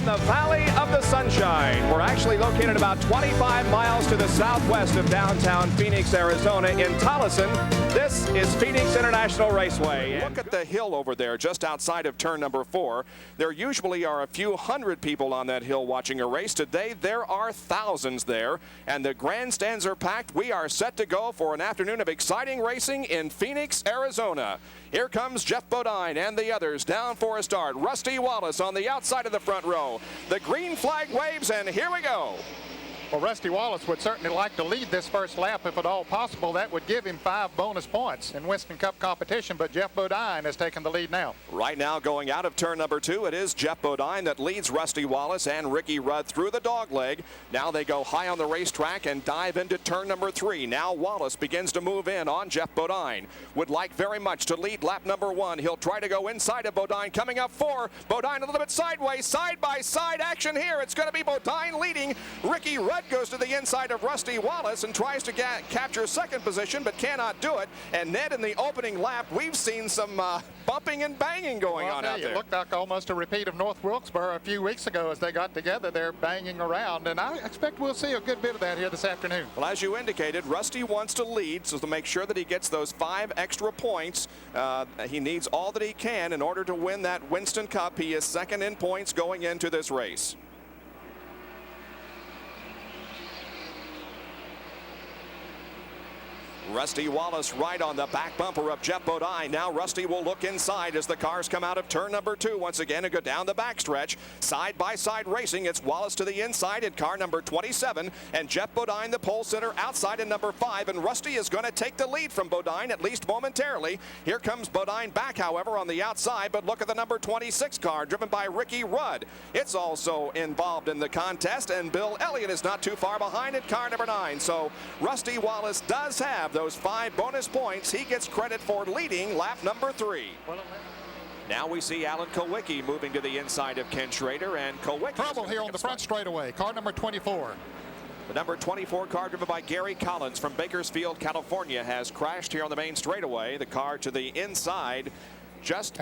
from the Valley of the Sunshine. We're actually located about 25 miles to the southwest of downtown Phoenix, Arizona in Tolleson. This is Phoenix International Raceway. Look at the hill over there just outside of turn number 4. There usually are a few hundred people on that hill watching a race. Today there are thousands there, and the grandstands are packed. We are set to go for an afternoon of exciting racing in Phoenix, Arizona. Here comes Jeff Bodine and the others down for a start. Rusty Wallace on the outside of the front row. The green flag waves, and here we go. Well, Rusty Wallace would certainly like to lead this first lap if at all possible. That would give him 5 bonus points in Winston Cup competition, but Jeff Bodine has taken the lead now. Right now, going out of turn number 2, it is Jeff Bodine that leads Rusty Wallace and Ricky Rudd through the dog leg. Now they go high on the racetrack and dive into turn number 3. Now Wallace begins to move in on Jeff Bodine. Would like very much to lead lap number 1. He'll try to go inside of Bodine. Coming up 4. Bodine a little bit sideways, side-by-side action here. It's going to be Bodine leading. Ricky Rudd goes to the inside of Rusty Wallace and tries to capture second position, but cannot do it. And Ned, in the opening lap, we've seen some bumping and banging going on out there. It looked like almost a repeat of North Wilkesboro a few weeks ago as they got together. They're banging around, and I expect we'll see a good bit of that here this afternoon. Well, as you indicated, Rusty wants to lead, so to make sure that he gets those 5 extra points, he needs all that he can in order to win that Winston Cup. He is second in points going into this race. Rusty Wallace right on the back bumper of Jeff Bodine. Now Rusty will look inside as the cars come out of turn number 2 once again and go down the backstretch. Side-by-side racing. It's Wallace to the inside in car number 27 and Jeff Bodine, the pole sitter, outside in number 5. And Rusty is going to take the lead from Bodine, at least momentarily. Here comes Bodine back, however, on the outside. But look at the number 26 car driven by Ricky Rudd. It's also involved in the contest, and Bill Elliott is not too far behind in car number 9. So Rusty Wallace does have those 5 bonus points. He gets credit for leading lap number 3. Now we see Alan Kulwicki moving to the inside of Ken Schrader, and Kulwicki. Trouble here on the front straightaway. Car number 24. The number 24 car driven by Gary Collins from Bakersfield, California, has crashed here on the main straightaway. The car to the inside, just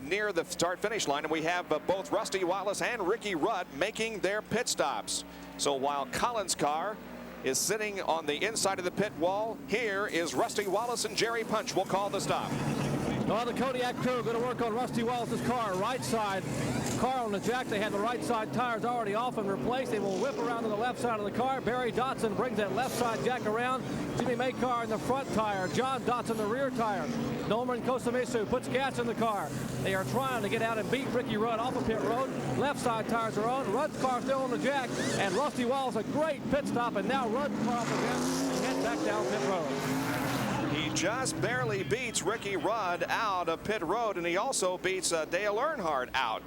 near the start-finish line, and we have both Rusty Wallace and Ricky Rudd making their pit stops. So while Collins' car is sitting on the inside of the pit wall, here is Rusty Wallace and Jerry Punch will call the stop. Well, the Kodiak crew going to work on Rusty Wallace's car, right side car on the jack. They had the right side tires already off and replaced. They will whip around to the left side of the car. Barry Dotson brings that left side jack around. Jimmy Maycar in the front tire. John Dotson the rear tire. Nolan Kosamisu puts gas in the car. They are trying to get out and beat Ricky Rudd off of pit road. Left side tires are on. Rudd's car still on the jack. And Rusty Wallace a great pit stop. And now Rudd's car off again and heads back down pit road. He just barely beats Ricky Rudd out of pit road, and he also beats Dale Earnhardt out.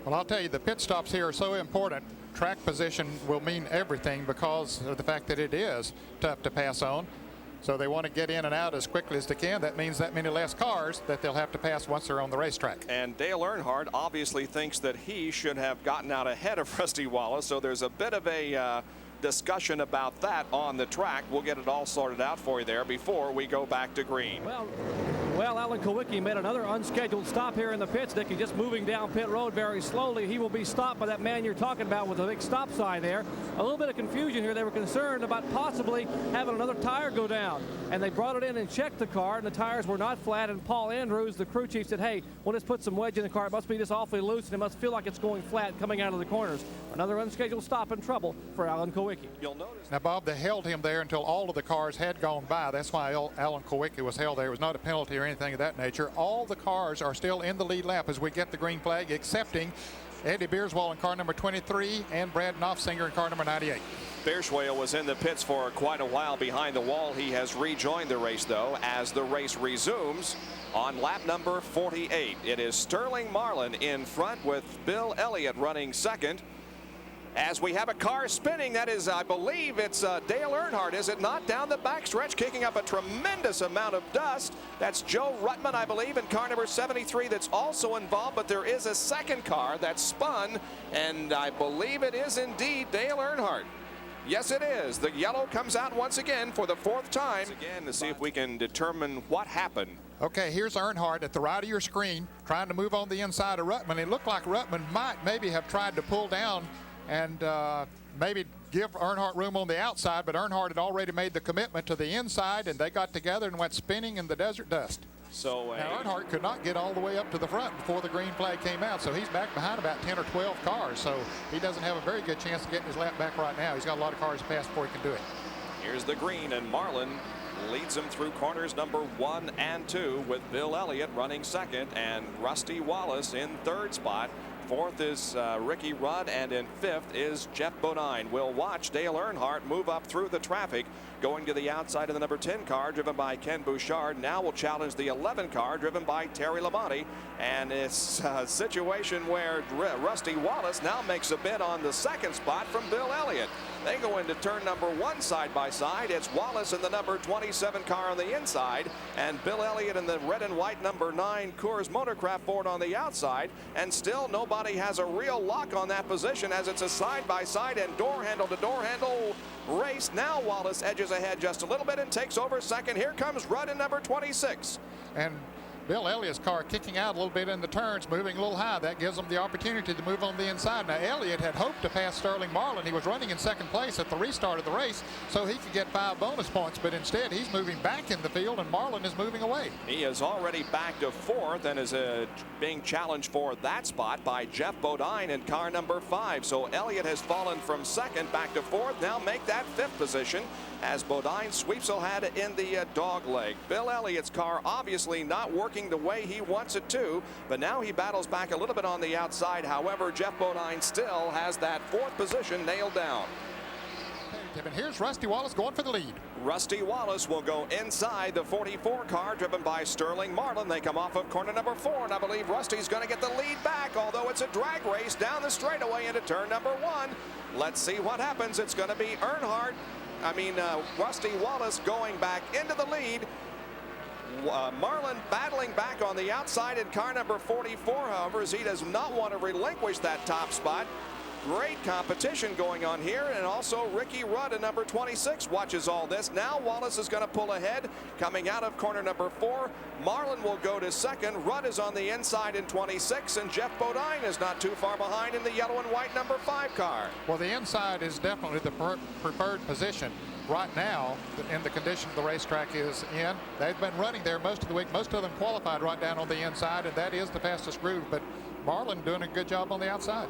Well, I'll tell you, the pit stops here are so important. Track position will mean everything because of the fact that it is tough to pass on. So they want to get in and out as quickly as they can. That means that many less cars that they'll have to pass once they're on the racetrack. And Dale Earnhardt obviously thinks that he should have gotten out ahead of Rusty Wallace, so there's a bit of a discussion about that on the track. We'll get it all sorted out for you there before we go back to green. Well, Alan Kulwicki made another unscheduled stop here in the pits. Nicky just moving down pit road very slowly. He will be stopped by that man you're talking about with a big stop sign there. A little bit of confusion here. They were concerned about possibly having another tire go down, and they brought it in and checked the car, and the tires were not flat. And Paul Andrews, the crew chief, said, hey, we'll just put some wedge in the car. It must be just awfully loose, and it must feel like it's going flat coming out of the corners. Another unscheduled stop and trouble for Alan Kulwicki. You'll notice. Now, Bob, they held him there until all of the cars had gone by. That's why Alan Kulwicki was held there. It was not a penalty or anything of that nature. All the cars are still in the lead lap as we get the green flag, excepting Eddie Beerswell in car number 23 and Brad Knopfsinger in car number 98. Beerswell was in the pits for quite a while behind the wall. He has rejoined the race, though, as the race resumes on lap number 48. It is Sterling Marlin in front with Bill Elliott running second. As we have a car spinning, that is, I believe it's Dale Earnhardt, is it not? Down the backstretch, kicking up a tremendous amount of dust. That's Joe Ruttman, I believe, in car number 73 that's also involved, but there is a second car that's spun, and I believe it is indeed Dale Earnhardt. Yes, it is. The yellow comes out once again for the 4th time. Again, to see if we can determine what happened Okay, here's Earnhardt at the right of your screen trying to move on the inside of Ruttman. It looked like Ruttman might maybe have tried to pull down and maybe give Earnhardt room on the outside, but Earnhardt had already made the commitment to the inside, and they got together and went spinning in the desert dust. So now Earnhardt could not get all the way up to the front before the green flag came out, so he's back behind about 10 or 12 cars, so he doesn't have a very good chance of getting his lap back right now. He's got a lot of cars to pass before he can do it. Here's the green, and Marlin leads him through corners number 1 and 2 with Bill Elliott running second and Rusty Wallace in third spot. Fourth is Ricky Rudd, and in fifth is Jeff Bodine. We'll watch Dale Earnhardt move up through the traffic, going to the outside of the number 10 car driven by Ken Bouchard. Now will challenge the 11 car driven by Terry Labonte, and it's a situation where Rusty Wallace now makes a bid on the second spot from Bill Elliott. They go into turn number 1 side by side. It's Wallace in the number 27 car on the inside, and Bill Elliott in the red and white number 9 Coors Motorcraft Ford on the outside, and still nobody has a real lock on that position as it's a side-by-side and door handle to door handle race. Now Wallace edges ahead just a little bit and takes over second. Here comes Rudd in number 26. And Bill Elliott's car kicking out a little bit in the turns, moving a little high. That gives him the opportunity to move on the inside. Now, Elliott had hoped to pass Sterling Marlin. He was running in second place at the restart of the race, so he could get 5 bonus points. But instead, he's moving back in the field, and Marlin is moving away. He is already back to fourth and is being challenged for that spot by Jeff Bodine in car number 5. So Elliott has fallen from second back to fourth. Now make that 5th position as Bodine sweeps ahead in the dog leg. Bill Elliott's car obviously not working the way he wants it to, but now he battles back a little bit on the outside. However, Jeff Bodine still has that 4th position nailed down. And here's Rusty Wallace going for the lead. Rusty Wallace will go inside the 44 car driven by Sterling Marlin. They come off of corner number 4, and I believe Rusty's going to get the lead back, although it's a drag race down the straightaway into turn number 1. Let's see what happens. It's going to be Rusty Wallace going back into the lead. Marlin battling back on the outside in car number 44, however, as he does not want to relinquish that top spot. Great competition going on here, and also Ricky Rudd in number 26 watches all this. Now Wallace is going to pull ahead coming out of corner number 4. Marlin will go to second. Rudd is on the inside in 26, and Jeff Bodine is not too far behind in the yellow and white number 5 car. Well, the inside is definitely the preferred position right now in the condition the racetrack is in. They've been running there most of the week. Most of them qualified right down on the inside, and that is the fastest groove, but Marlin doing a good job on the outside.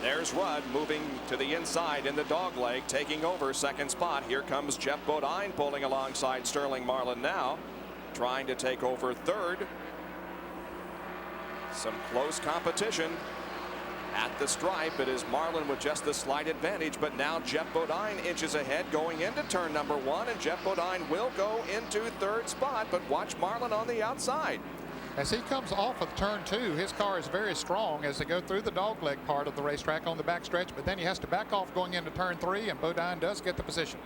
There's Rudd moving to the inside in the dog leg, taking over second spot. Here comes Jeff Bodine pulling alongside Sterling Marlin now, trying to take over third. Some close competition at the stripe. It is Marlin with just the slight advantage, but now Jeff Bodine inches ahead going into turn number 1, and Jeff Bodine will go into third spot, but watch Marlin on the outside. As he comes off of turn 2, his car is very strong as they go through the dogleg part of the racetrack on the backstretch, but then he has to back off going into turn 3, and Bodine does get the position.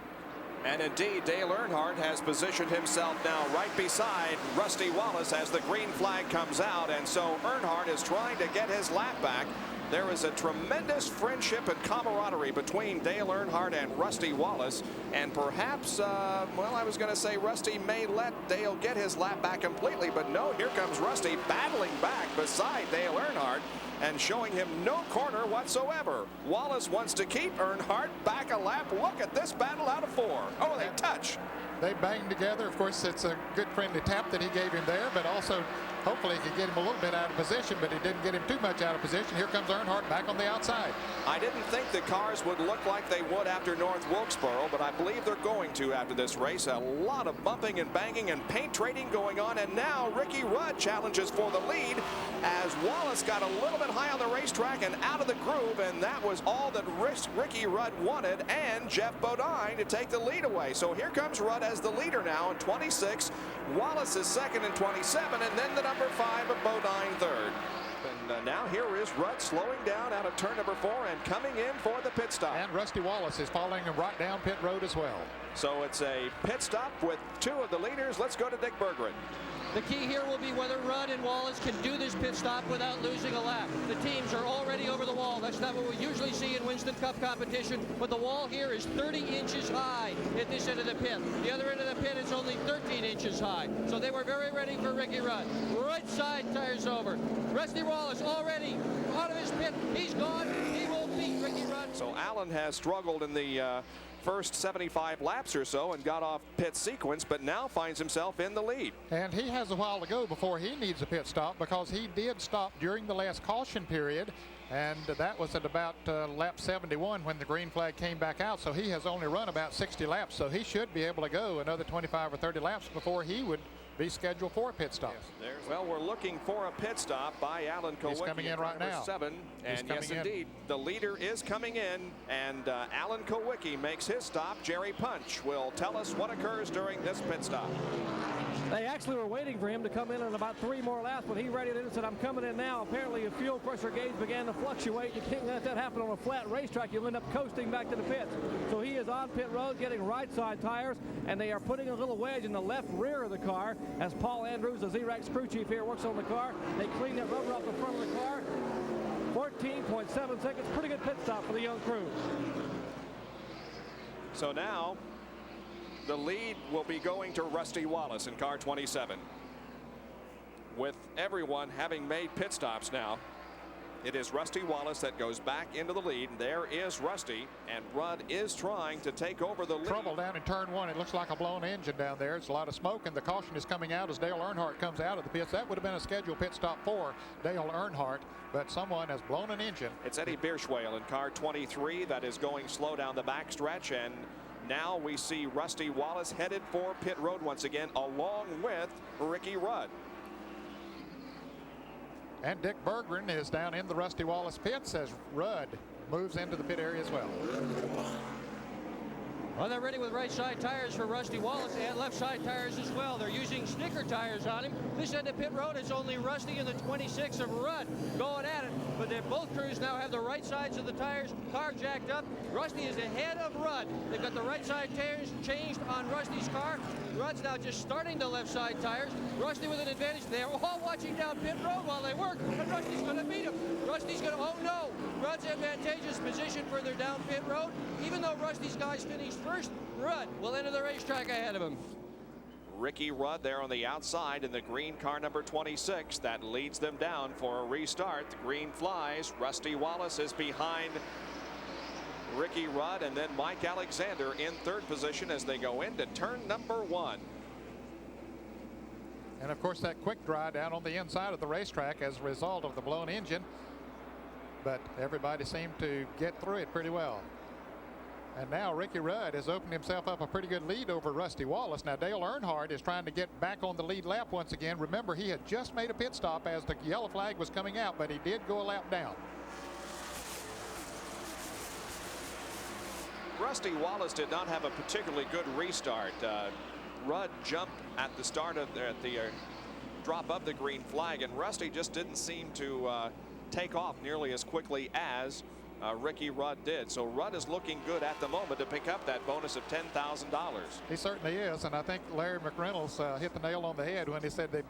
And indeed, Dale Earnhardt has positioned himself now right beside Rusty Wallace as the green flag comes out, and so Earnhardt is trying to get his lap back. There is a tremendous friendship and camaraderie between Dale Earnhardt and Rusty Wallace, and perhaps, I was going to say Rusty may let Dale get his lap back completely, but no, here comes Rusty battling back beside Dale Earnhardt and showing him no corner whatsoever. Wallace wants to keep Earnhardt back a lap. Look at this battle out of 4. Oh, they touch. They bang together. Of course, it's a good friendly tap that he gave him there, but also hopefully he could get him a little bit out of position, but he didn't get him too much out of position. Here comes Earnhardt back on the outside. I didn't think the cars would look like they would after North Wilkesboro, but I believe they're going to after this race. A lot of bumping and banging and paint trading going on, and now Ricky Rudd challenges for the lead as Wallace got a little bit high on the racetrack and out of the groove, and that was all that Ricky Rudd wanted, and Jeff Bodine to take the lead away. So here comes Rudd as the leader now in 26. Wallace is second in 27, and then the number 5 of Bodine third. And now here is Rudd slowing down out of turn number 4 and coming in for the pit stop. And Rusty Wallace is following him right down pit road as well. So it's a pit stop with 2 of the leaders. Let's go to Dick Berggren. The key here will be whether Rudd and Wallace can do this pit stop without losing a lap. The teams are already over the wall. That's not what we usually see in Winston Cup competition, but the wall here is 30 inches high at this end of the pit. The other end of the pit is only 13 inches high. So they were very ready for Ricky Rudd. Right side tires over. Rusty Wallace already out of his pit. He's gone. He will beat Ricky Rudd. So Alan has struggled in the first 75 laps or so and got off pit sequence, but now finds himself in the lead. And he has a while to go before he needs a pit stop, because he did stop during the last caution period, and that was at about lap 71 when the green flag came back out. So he has only run about 60 laps, so he should be able to go another 25 or 30 laps before he would be scheduled for a pit stop. Yes, well, we're looking for a pit stop by Alan Kulwicki. He's coming in right now. 7, and yes, indeed, the leader is coming in, and Alan Kulwicki makes his stop. Jerry Punch will tell us what occurs during this pit stop. They actually were waiting for him to come in about 3 more laps, but he readied it and said, I'm coming in now. Apparently, the fuel pressure gauge began to fluctuate. You can't let that happen on a flat racetrack. You'll end up coasting back to the pits. So he is on pit road getting right side tires, and they are putting a little wedge in the left rear of the car as Paul Andrews, the Z-Rax crew chief here, works on the car. They clean that rubber off the front of the car. 14.7 seconds. Pretty good pit stop for the young crew. So now the lead will be going to Rusty Wallace in car 27. With everyone having made pit stops now, it is Rusty Wallace that goes back into the lead. There is Rusty, and Rudd is trying to take over the lead. Trouble down in turn 1. It looks like a blown engine down there. It's a lot of smoke, and the caution is coming out as Dale Earnhardt comes out of the pits. That would have been a scheduled pit stop for Dale Earnhardt, but someone has blown an engine. It's Eddie Bierschwale in car 23 that is going slow down the backstretch, and now we see Rusty Wallace headed for pit road once again, along with Ricky Rudd. And Dick Berggren is down in the Rusty Wallace pits as Rudd moves into the pit area as well. Well, they're ready with right side tires for Rusty Wallace and left side tires as well. They're using snicker tires on him. This end of pit road is only Rusty and the 26 of Rudd going at it. But both crews now have the right sides of the tires, car jacked up. Rusty is ahead of Rudd. They've got the right side tires changed on Rusty's car. Rudd's now just starting the left side tires. Rusty with an advantage. They're all watching down pit road while they work, and Rusty's going to beat him. Rusty's going to, oh no! Rudd's advantageous position further down pit road. Even though Rusty's guys finished first, Rudd will enter the racetrack ahead of him. Ricky Rudd there on the outside in the green car number 26. That leads them down for a restart. The green flies. Rusty Wallace is behind Ricky Rudd, and then Mike Alexander in third position as they go into turn number 1. And of course, that quick dry down on the inside of the racetrack as a result of the blown engine, but everybody seemed to get through it pretty well. And now Ricky Rudd has opened himself up a pretty good lead over Rusty Wallace. Now Dale Earnhardt is trying to get back on the lead lap once again. Remember, he had just made a pit stop as the yellow flag was coming out, but he did go a lap down. Rusty Wallace did not have a particularly good restart. Rudd jumped at the start of the drop of the green flag, and Rusty just didn't seem to take off nearly as quickly as Ricky Rudd did. So Rudd is looking good at the moment to pick up that bonus of $10,000. He certainly is, and I think Larry McReynolds hit the nail on the head when he said they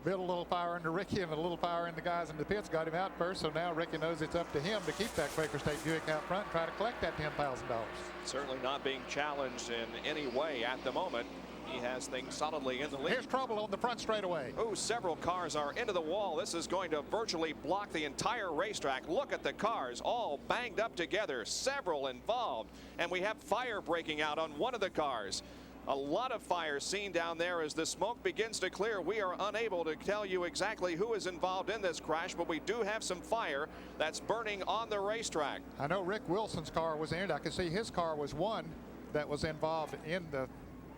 built a little fire under Ricky and a little fire in the guys in the pits, got him out first. So now Ricky knows it's up to him to keep that Quaker State Buick out front and try to collect that $10,000. Certainly not being challenged in any way at the moment. He has things solidly in the lead. Here's trouble on the front straightaway. Oh, several cars are into the wall. This is going to virtually block the entire racetrack. Look at the cars all banged up together, several involved, and we have fire breaking out on one of the cars. A lot of fire seen down there as the smoke begins to clear. We are unable to tell you exactly who is involved in this crash, but we do have some fire that's burning on the racetrack. I know Rick Wilson's car was in it. I can see his car was one that was involved in the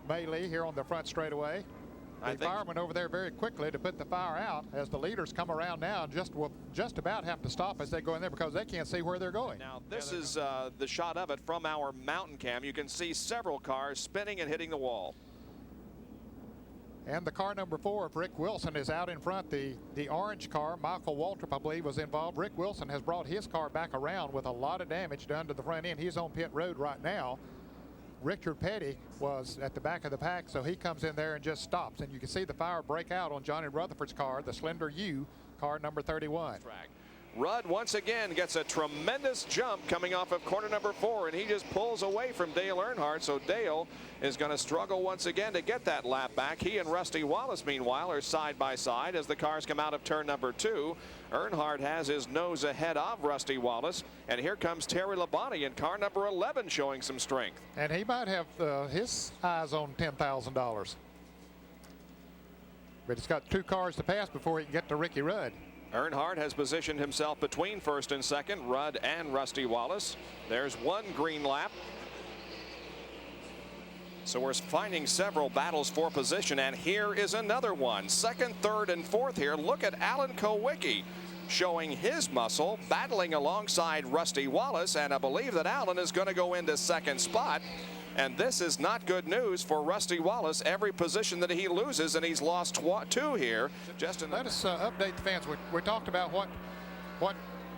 melee here on the front straightaway. The firemen over there very quickly to put the fire out as the leaders come around now and will just about have to stop as they go in there because they can't see where they're going. Now this is the shot of it from our mountain cam. You can see several cars spinning and hitting the wall. And the car number 4 of Rick Wilson is out in front. The orange car, Michael Waltrip, I believe, was involved. Rick Wilson has brought his car back around with a lot of damage done to the front end. He's on pit road right now. Richard Petty was at the back of the pack, so he comes in there and just stops. And you can see the fire break out on Johnny Rutherford's car, the Slender U, car number 31. Rudd once again gets a tremendous jump coming off of corner number 4, and he just pulls away from Dale Earnhardt. So Dale is going to struggle once again to get that lap back. He and Rusty Wallace, meanwhile, are side by side as the cars come out of turn number 2. Earnhardt has his nose ahead of Rusty Wallace, and here comes Terry Labonte in car number 11 showing some strength. And he might have his eyes on $10,000. But he's got 2 cars to pass before he can get to Ricky Rudd. Earnhardt has positioned himself between first and second, Rudd and Rusty Wallace. There's one green lap. So we're finding several battles for position, and here is another one. Second, third, and fourth here. Look at Alan Kulwicki showing his muscle, battling alongside Rusty Wallace, and I believe that Alan is going to go into second spot. And this is not good news for Rusty Wallace. Every position that he loses, and he's lost 2 here. Let us update the fans. We talked about what.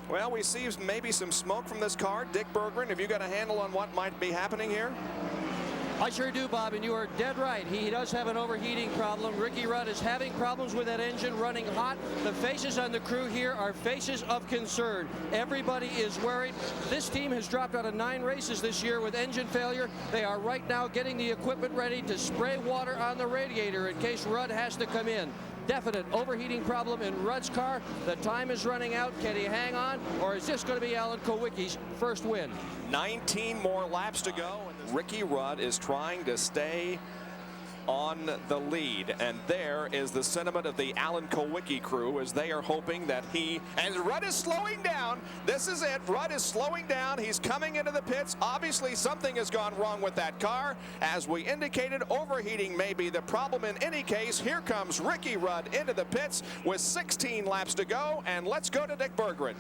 Well, we see maybe some smoke from this car. Dick Berggren, have you got a handle on what might be happening here? I sure do, Bob, and you are dead right. He does have an overheating problem. Ricky Rudd is having problems with that engine running hot. The faces on the crew here are faces of concern. Everybody is worried. This team has dropped out of 9 races this year with engine failure. They are right now getting the equipment ready to spray water on the radiator in case Rudd has to come in. Definite overheating problem in Rudd's car. The time is running out. Can he hang on, or is this going to be Alan Kulwicki's first win? 19 more laps to go. Ricky Rudd is trying to stay on the lead, and there is the sentiment of the Alan Kulwicki crew as they are hoping that and Rudd is slowing down. This is it. Rudd is slowing down. He's coming into the pits. Obviously something has gone wrong with that car. As we indicated, overheating may be the problem. In any case, here comes Ricky Rudd into the pits with 16 laps to go, and let's go to Dick Berggren.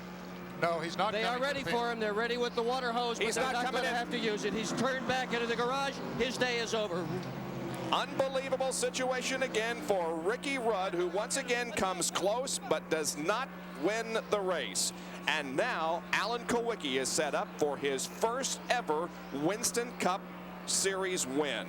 No, he's not. They are ready for him. They're ready with the water hose, but they're not going to have to use it. He's turned back into the garage. His day is over. Unbelievable situation again for Ricky Rudd, who once again comes close but does not win the race. And now Alan Kulwicki is set up for his first ever Winston Cup Series win.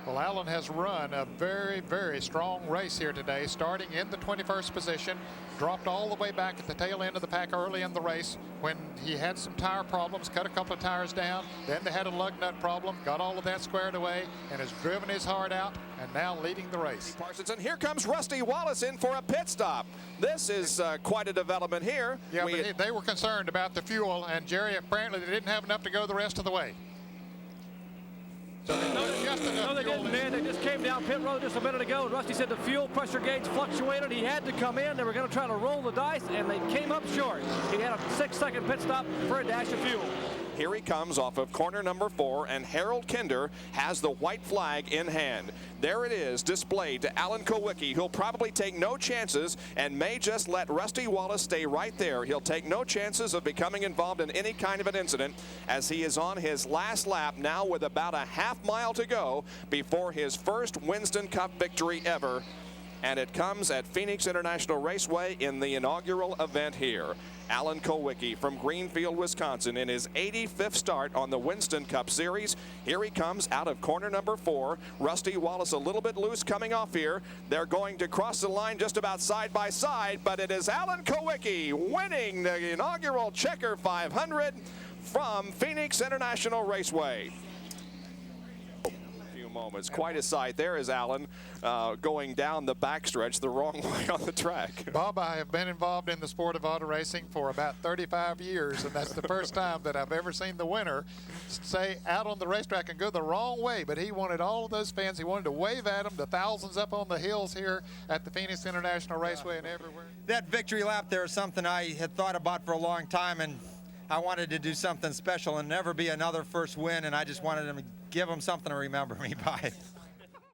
Well, Alan has run a very, very strong race here today, starting in the 21st position, dropped all the way back at the tail end of the pack early in the race when he had some tire problems, cut a couple of tires down. Then they had a lug nut problem, got all of that squared away, and has driven his heart out, and now leading the race. Parsons, and here comes Rusty Wallace in for a pit stop. This is quite a development here. Yeah, but they were concerned about the fuel, and Jerry, apparently they didn't have enough to go the rest of the way. So no, they didn't, man. They just came down pit road just a minute ago. Rusty said the fuel pressure gauge fluctuated. He had to come in. They were going to try to roll the dice, and they came up short. He had a 6-second pit stop for a dash of fuel. Here he comes off of corner number 4, and Harold Kinder has the white flag in hand. There it is, displayed to Alan Kulwicki, who'll probably take no chances and may just let Rusty Wallace stay right there. He'll take no chances of becoming involved in any kind of an incident as he is on his last lap now with about a half-mile to go before his first Winston Cup victory ever. And it comes at Phoenix International Raceway in the inaugural event here. Alan Kulwicki from Greenfield, Wisconsin, in his 85th start on the Winston Cup Series. Here he comes out of corner number 4. Rusty Wallace a little bit loose coming off here. They're going to cross the line just about side by side, but it is Alan Kulwicki winning the inaugural Checker 500 from Phoenix International Raceway. Moments. Quite a sight. There is Alan going down the backstretch the wrong way on the track. Bob, I have been involved in the sport of auto racing for about 35 years, and that's the first time that I've ever seen the winner say out on the racetrack and go the wrong way. But he wanted all of those fans, he wanted to wave at them, the thousands up on the hills here at the Phoenix International Raceway and everywhere. That victory lap there is something I had thought about for a long time, and I wanted to do something special and never be another first win, and I just wanted to give them something to remember me by.